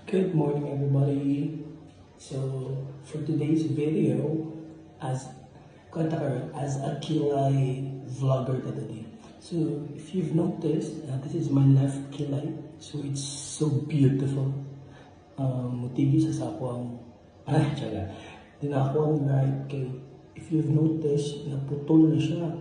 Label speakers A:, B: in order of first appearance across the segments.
A: Good morning, everybody. So, for today's video, as as a kilay vlogger today. So, if you've noticed, this is my left kilay. So, it's so beautiful. Mutigi sa sakwang, tsaka. Din ako ang right kay, if you've noticed, naputol na siya.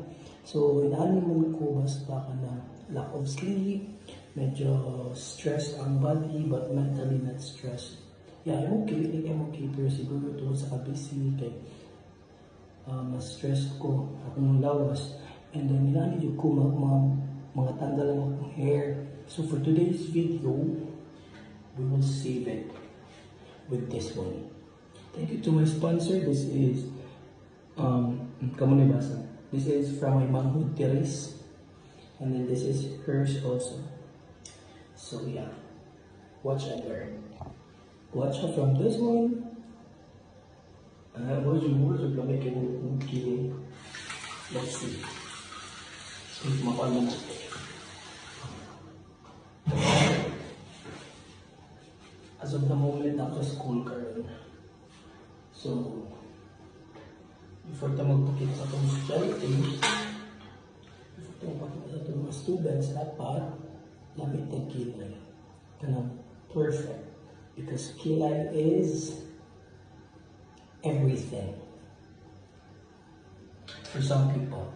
A: So, inaaniman ko basta ka na lack of sleep, medyo stressed ang body, but mentally not stressed. Yeah, I'm okay. Like, I'm okay. Pero siguro ito sa kabisi, kay mas stressed ko akong lawas. And then, inaanid ko mga tanggal ang akong hair. So, for today's video, we will save it with this one. Thank you to my sponsor. This is, kamu nabasa. This is from my manhood Teres. And then this is hers also. So yeah, watch and learn. Watch her from this one. Where's your make it okay? Let's see. If my as of the moment, ako sa school karon. So, before tayo magpakita sa itong estudyante, before tayo magpakita sa itong mga students, dapat lamit ng kilay. Ganun, perfect. Because kilay is everything. For some people.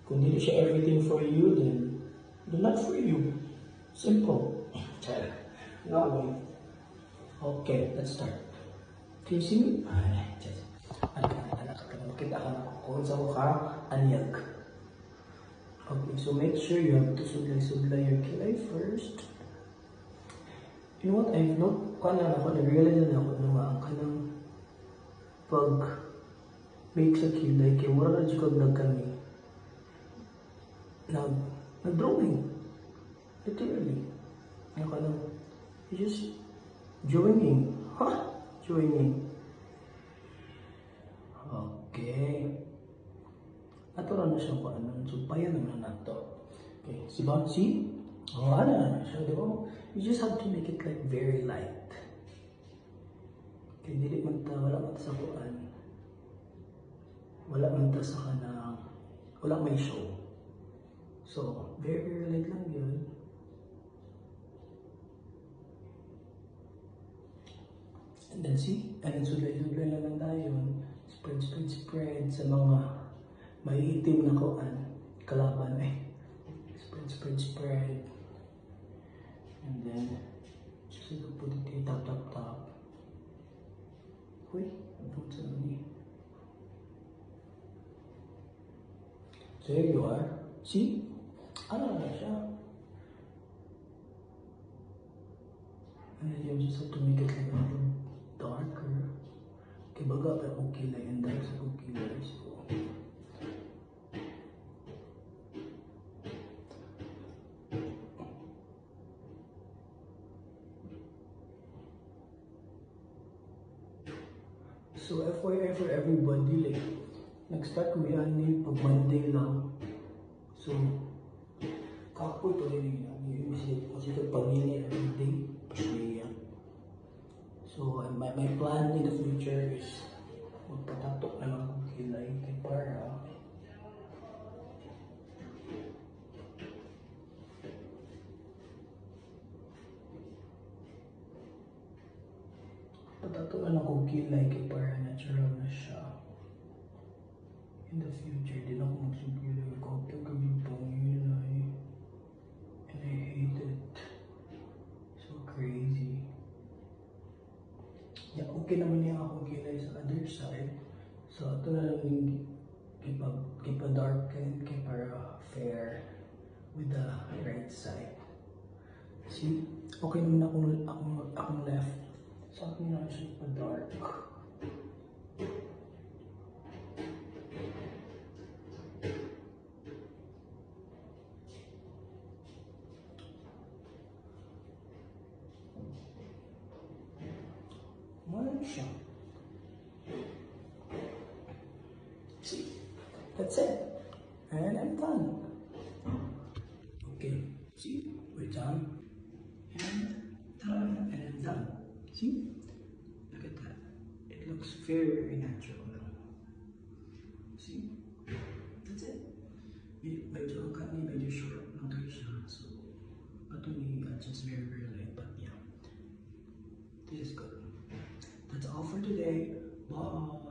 A: Kung hindi siya everything for you, then not for you. Simple. No way. Okay, let's start. Can you see me? Makita ka na kung sa mukha, anyag. Okay, so make sure you have to sublay your kilay first. You know what, I've not, na-realize na ako na ang kanang pag-make sa kilay, kaya mura na dyan nagkami. Nag-drawing. Literally. You're just joining. Huh? Joining. Okay. Ato na siya pa ano. So, payan naman na ito. Okay. See? Oh, ano na siya. Di ba? You just have to make it like very light. Okay. Dili man ta. Wala man ta sa kuan. Wala man ta sa kanang. Wala may show. So, very, very light lang yun. And then see? And then sulay-sulay na lang tayo. Spread sa mga may itim na kuan. Kalaban eh. Spread. And then, just put it top. Uy, don't tell me. So here you are. See? Ano na siya? And then you just have to make it like a little darker. Kaya baga pa okay na yung dark sa okay na so. So FYI for everybody, like, nag-start ko yan pag Monday lang. So, kapoy to rin yung kasi pag-pamilya everyday, pasya. So, my plan in the future is magpatatok na lang kung kilay kay para patatok na lang kung kilay kay para natural na siya. In the future, din ako magsugilay ko pag yung pangilay. And I hate it. So crazy. Yeah, okay naman niya ako kilay sa other side. So ito na lang yung kipa-darken, para fair with the right side. See? Okay naman akong left. So akin na siya pa-dark. See, that's it. And I'm done. Okay, see, we're done. And done, and done. See? Look at that. It looks very natural. See? That's it. Medyo kami, medyo short lang kayo siya. So, patuloy just very, very light. But yeah, this is good. That's all for today. Bye.